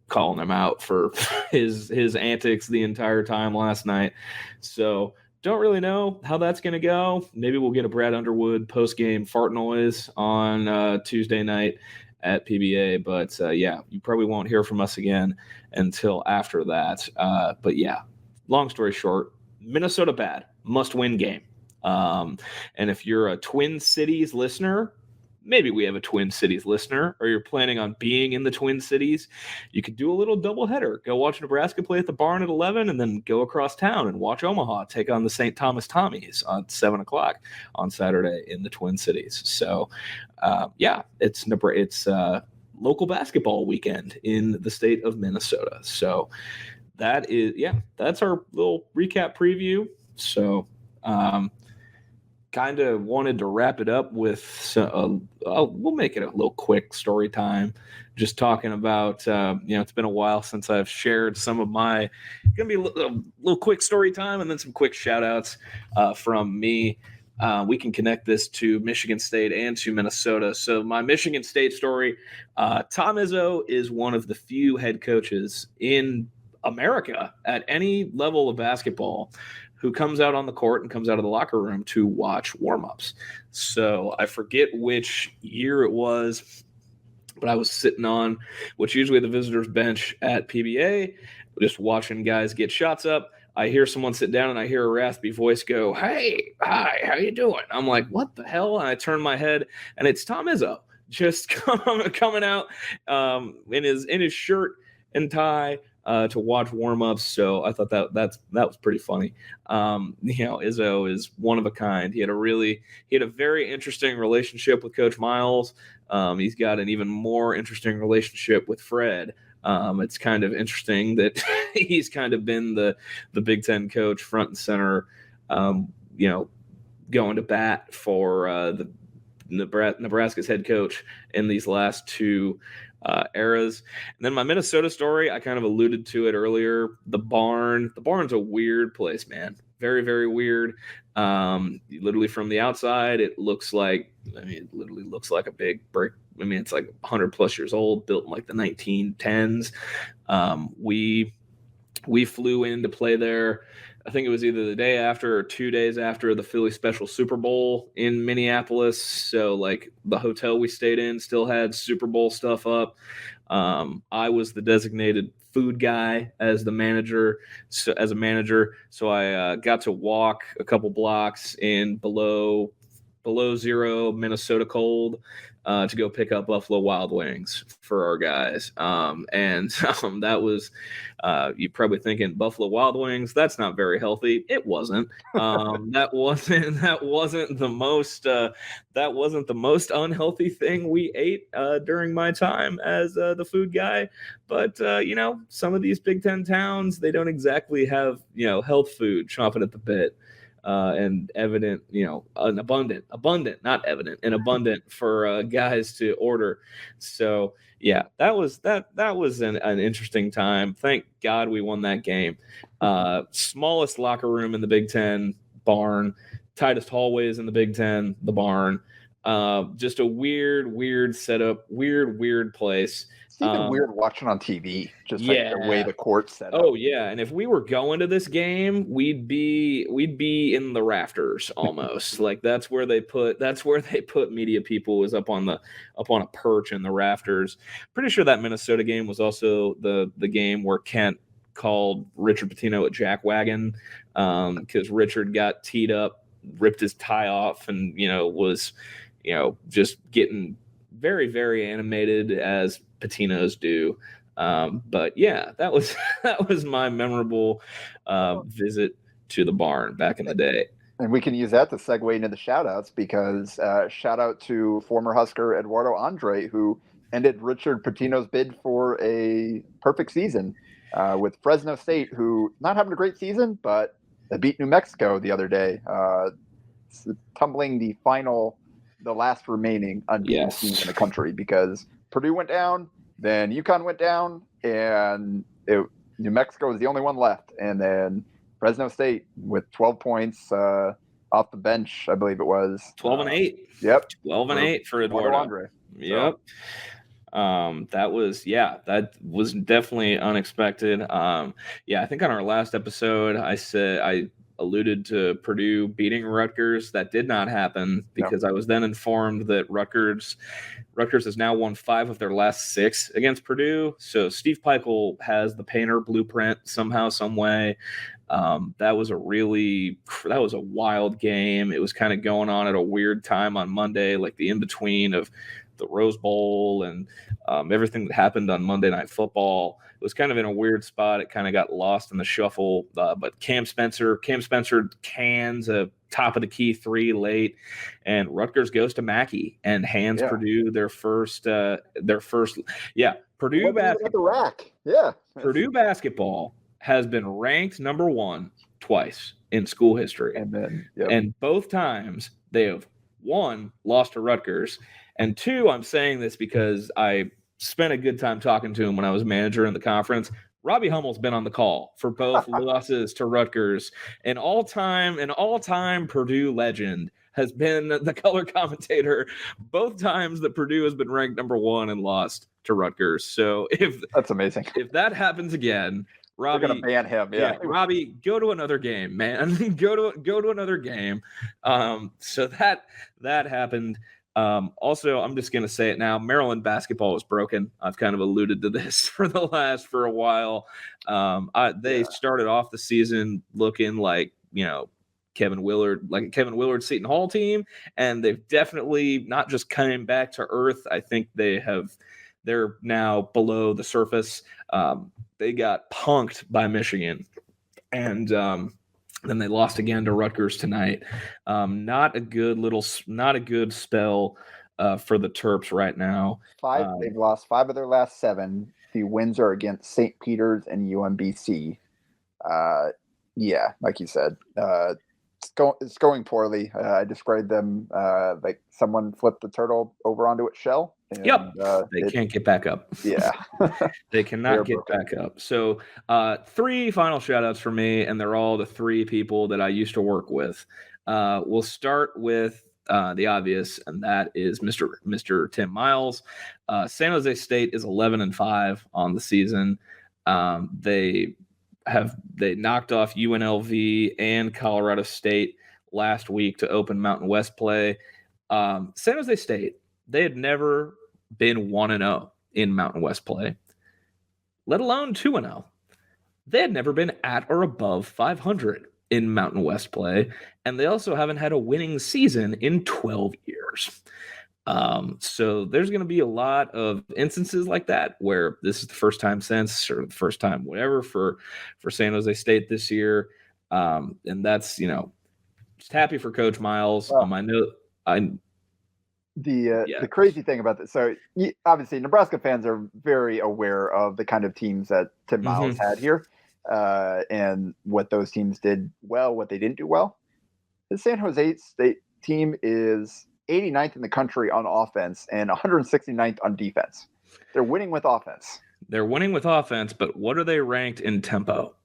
calling him out for his antics the entire time last night. So don't really know how that's going to go. Maybe we'll get a Brad Underwood post-game fart noise on Tuesday night at PBA. But, you probably won't hear from us again until after that. But, long story short, Minnesota bad. Must-win game. And if you're a Twin Cities listener, maybe we have a Twin Cities listener, or you're planning on being in the Twin Cities, you could do a little doubleheader. Go watch Nebraska play at the Barn at 11, and then go across town and watch Omaha take on the St. Thomas Tommies on 7 o'clock on Saturday in the Twin Cities. So, it's local basketball weekend in the state of Minnesota. So that's our little recap preview. So, kind of wanted to wrap it up with we'll make it a little quick story time, just talking about it's been a while since I've shared some of my gonna be a little quick story time and then some quick shout outs from me. We can connect this to Michigan State and to Minnesota. So my Michigan State story, Tom Izzo is one of the few head coaches in America at any level of basketball who comes out on the court and comes out of the locker room to watch warm-ups. So I forget which year it was, but I was sitting on what's usually the visitors bench at PBA, just watching guys get shots up. I hear someone sit down and I hear a raspy voice go, "Hey, hi, how you doing?" I'm like, what the hell? And I turn my head and it's Tom Izzo just coming out in his shirt and tie to watch warm-ups. So I thought that was pretty funny. Izzo is one of a kind. He had a very interesting relationship with Coach Miles. He's got an even more interesting relationship with Fred. It's kind of interesting that he's kind of been the Big Ten coach front and center, going to bat for the Nebraska's head coach in these last two eras. And then my Minnesota story, I kind of alluded to it earlier. The barn's a weird place, man. Very, very weird. Literally from the outside, it literally looks like a big brick. I mean, it's like 100 plus years old, built in like the 1910s. We flew in to play there. I think it was either the day after or 2 days after the Philly Special Super Bowl in Minneapolis. So, like, the hotel we stayed in still had Super Bowl stuff up. I was the designated food guy as a manager. So I got to walk a couple blocks in below zero Minnesota cold to go pick up Buffalo Wild Wings for our guys. That was, you're probably thinking Buffalo Wild Wings, that's not very healthy. It wasn't. That wasn't the most unhealthy thing we ate during my time as the food guy. But some of these Big Ten towns, they don't exactly have health food chomping at the bit. And evident, an abundant for guys to order. So that was an interesting time. Thank God we won that game. Smallest locker room in the Big Ten, Barn. Tightest hallways in the Big Ten, the Barn. Just a weird setup, weird place. It's even weird watching on TV, just like the way the court's set up. Oh yeah, and if we were going to this game, we'd be in the rafters almost. Like that's where they put media people, was up on a perch in the rafters. Pretty sure that Minnesota game was also the game where Kent called Richard Pitino a jackwagon because Richard got teed up, ripped his tie off, and was just getting very, very animated as Patinos do. But yeah, that was my memorable visit to the Barn back in the day. And we can use that to segue into the shout outs, because shout out to former Husker Eduardo Andre, who ended Richard Pitino's bid for a perfect season. with Fresno State, who not having a great season, but they beat New Mexico the other day, tumbling the last remaining unbeaten team in the country, because Purdue went down, then UConn went down, and New Mexico was the only one left. And then Fresno State with 12 points off the bench, I believe it was. 12 and 8. Yep. 12 and 8 for Eduardo. Yep. So. That was definitely unexpected. I think on our last episode, I alluded to Purdue beating Rutgers. That did not happen because I was then informed that Rutgers has now won 5 of their last 6 against Purdue. So Steve Peichel has the Painter blueprint somehow, some way. That was a wild game. It was kind of going on at a weird time on Monday, like the in-between of the Rose Bowl and everything that happened on Monday Night Football. It was kind of in a weird spot. It kind of got lost in the shuffle. But Cam Spencer cans a top of the key 3 late, and Rutgers goes to Mackey and hands Purdue their first. Purdue basketball. Purdue basketball has been ranked number 1 twice in school history, and both times they have 1 lost to Rutgers. And 2, I'm saying this because I spent a good time talking to him when I was manager in the conference. Robbie Hummel's been on the call for both losses to Rutgers. An all-time Purdue legend has been the color commentator both times that Purdue has been ranked number 1 and lost to Rutgers. So that's amazing. If that happens again, Robbie, we're gonna ban him. Yeah, Robbie, go to another game, man. go to another game. So that happened. Also, I'm just going to say it now. Maryland basketball was broken. I've kind of alluded to this for a while. They started off the season looking like, Kevin Willard Seton Hall team, and they've definitely not just coming back to earth. I think they're now below the surface. They got punked by Michigan, and then they lost again to Rutgers tonight. Not a good spell for the Terps right now. They've lost 5 of their last 7. The wins are against St. Peter's and UMBC. Like you said, it's going poorly. I described them like someone flipped the turtle over onto its shell. And, they can't get back up. Yeah. They cannot get back up. So 3 final shout outs for me, and they're all the 3 people that I used to work with. We'll start with the obvious, and that is Mr. Tim Miles. San Jose State is 11-5 on the season. They knocked off UNLV and Colorado State last week to open Mountain West play. San Jose State, they had never been 1-0 in Mountain West play, let alone 2-0. They had never been at or above 500 in Mountain West play, and they also haven't had a winning season in 12 years. So there's going to be a lot of instances like that where this is the first time since, or the first time whatever for San Jose State this year. And that's, just happy for Coach Miles. The crazy thing about this, so obviously Nebraska fans are very aware of the kind of teams that Tim Miles had here, and what those teams did well, what they didn't do well. The San Jose State team is 89th in the country on offense and 169th on defense. They're winning with offense. But what are they ranked in tempo?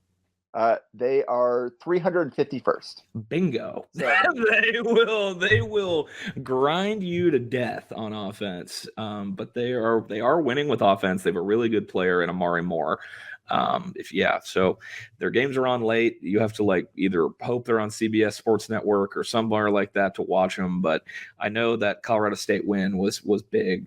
They are 351st. Bingo. So, they will grind you to death on offense. But they are winning with offense. They have a really good player in Amari Moore. So their games are on late. You have to either hope they're on CBS Sports Network or somewhere like that to watch them. But I know that Colorado State win was big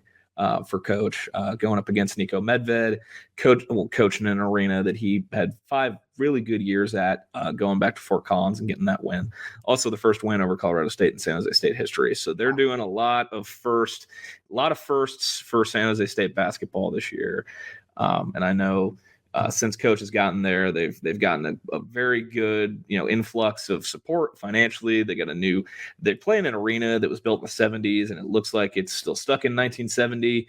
for Coach going up against Nico Medved, coaching in an arena that he had 5 really good years at, going back to Fort Collins and getting that win. Also the first win over Colorado State in San Jose State history. So they're doing a lot of firsts for San Jose State basketball this year. And I know since Coach has gotten there, they've gotten a very good influx of support financially. They play in an arena that was built in the 70s, and it looks like it's still stuck in 1970.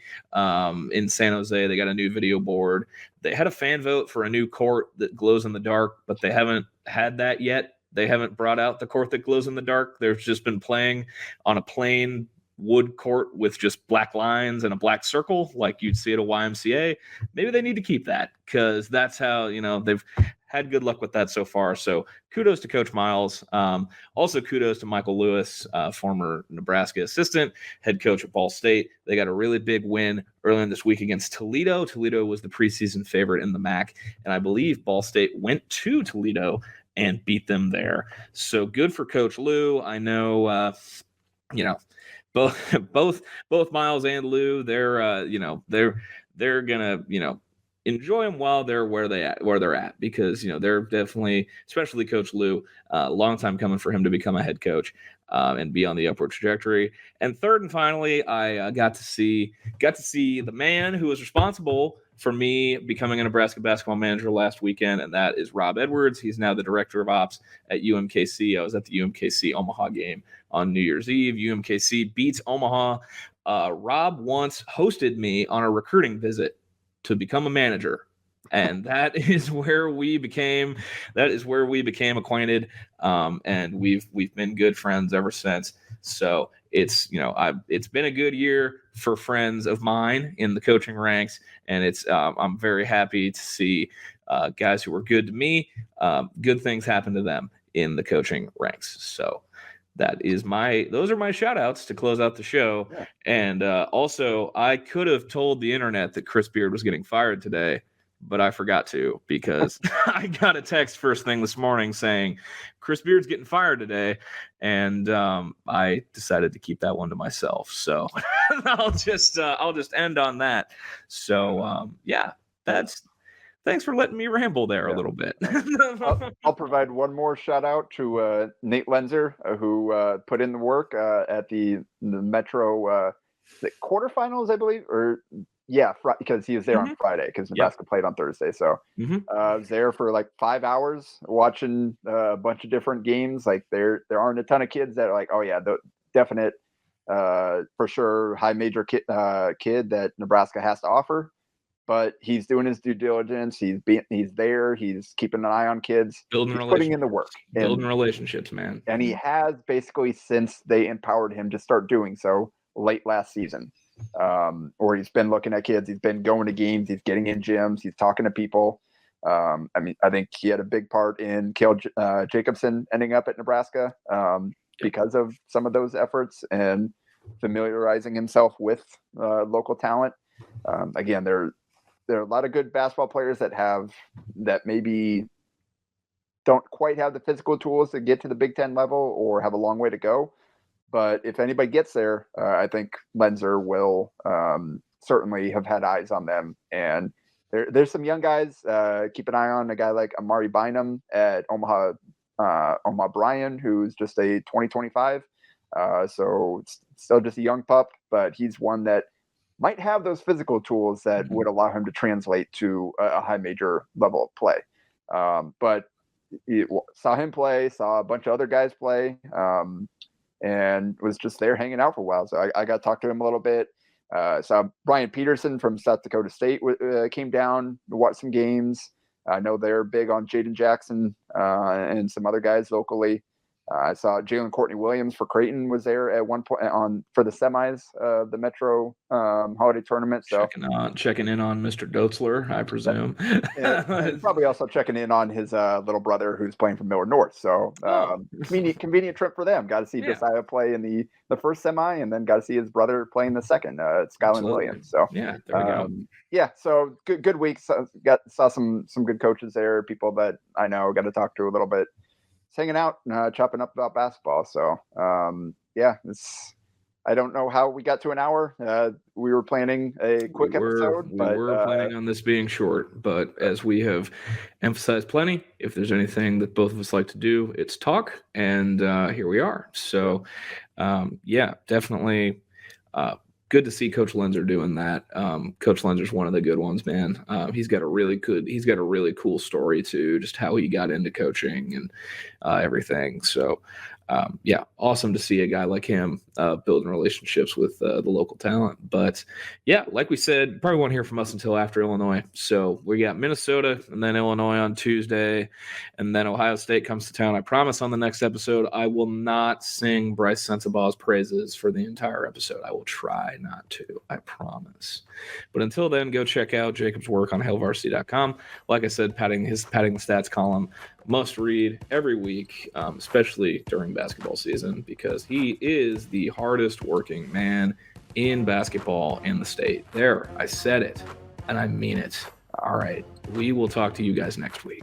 In San Jose, they got a new video board. They had a fan vote for a new court that glows in the dark, but they haven't had that yet. They haven't brought out the court that glows in the dark. They've just been playing on a plain wood court with just black lines and a black circle like you'd see at a YMCA. Maybe they need to keep that, because that's how they've had good luck with that so far. So kudos to Coach Miles. Also kudos to Michael Lewis, former Nebraska assistant, head coach at Ball State. They got a really big win earlier this week against Toledo. Toledo was the preseason favorite in the MAC, and I believe Ball State went to Toledo and beat them there. So good for Coach Lou. I know both Miles and Lou, they're gonna enjoy them while they're where they're at, because they're definitely, especially Coach Lou, a long time coming for him to become a head coach and be on the upward trajectory. And third and finally, I got to see the man who was responsible for me becoming a Nebraska basketball manager last weekend, and that is Rob Edwards. He's now the director of ops at UMKC. I was at the UMKC Omaha game on New Year's Eve. UMKC beats Omaha. Rob once hosted me on a recruiting visit to become a manager, and that is where we became acquainted, and we've been good friends ever since. So it's been a good year for friends of mine in the coaching ranks, and I'm very happy to see guys who were good to me, good things happen to them in the coaching ranks. So those are my shout outs to close out the show. Yeah. And also, I could have told the internet that Chris Beard was getting fired today, but I forgot to, because I got a text first thing this morning saying Chris Beard's getting fired today, and I decided to keep that one to myself. So I'll just end on that. So thanks for letting me ramble there a little bit. I'll provide one more shout out to Nate Lenzer, who put in the work at the Metro quarterfinals, I believe, because he was there on Friday, because Nebraska played on Thursday. So I was there for like 5 hours watching a bunch of different games. Like there aren't a ton of kids that are like, oh yeah, the definite for sure high major kid that Nebraska has to offer. But he's doing his due diligence. He's there. He's keeping an eye on kids. Putting in the work. Building relationships, man. And he has basically, since they empowered him to start doing so late last season. Or he's been looking at kids. He's been going to games. He's getting in gyms. He's talking to people. I think he had a big part in Cale Jacobson ending up at Nebraska because of some of those efforts and familiarizing himself with local talent. Again, there are a lot of good basketball players that maybe don't quite have the physical tools to get to the Big Ten level or have a long way to go. But if anybody gets there, I think Lenzer will certainly have had eyes on them. And there's some young guys. Keep an eye on a guy like Amari Bynum at Omaha Bryan, who's just a 2025. So it's still just a young pup, but he's one that might have those physical tools that would allow him to translate to a high major level of play. But saw him play, saw a bunch of other guys play, and was just there hanging out for a while. So I got to talk to him a little bit. Saw Brian Peterson from South Dakota State came down to watch some games. I know they're big on Jaden Jackson and some other guys locally. I saw Jalen Courtney Williams for Creighton was there at one point for the semis of the Metro holiday tournament. So checking in on Mr. Dotzler, I presume. And probably also checking in on his little brother who's playing for Millard North. So convenient trip for them. Got to see Josiah play in the first semi, and then got to see his brother play in the second, Skyland Williams. So there we go. So good week. Saw some good coaches there, people that I know, got to talk to a little bit. Hanging out, chopping up about basketball. So I don't know how we got to an hour. We were planning a quick episode. We were planning on this being short, but as we have emphasized plenty, if there's anything that both of us like to do, it's talk, and here we are. So definitely good good to see Coach Lenzer doing that. Coach Lenzer's one of the good ones, man. He's got a really cool story too, just how he got into coaching and everything. So yeah, awesome to see a guy like him building relationships with the local talent. But yeah, like we said, probably won't hear from us until after Illinois. So we got Minnesota and then Illinois on Tuesday, and then Ohio State comes to town. I promise on the next episode, I will not sing Bryce Sensabaugh's praises for the entire episode. I will try not to, I promise. But until then, go check out Jacob's work on hailvarsity.com. Like I said, padding the stats column, must read every week, especially during basketball season, because he is the hardest working man in basketball in the state. There, I said it, and I mean it. All right, we will talk to you guys next week.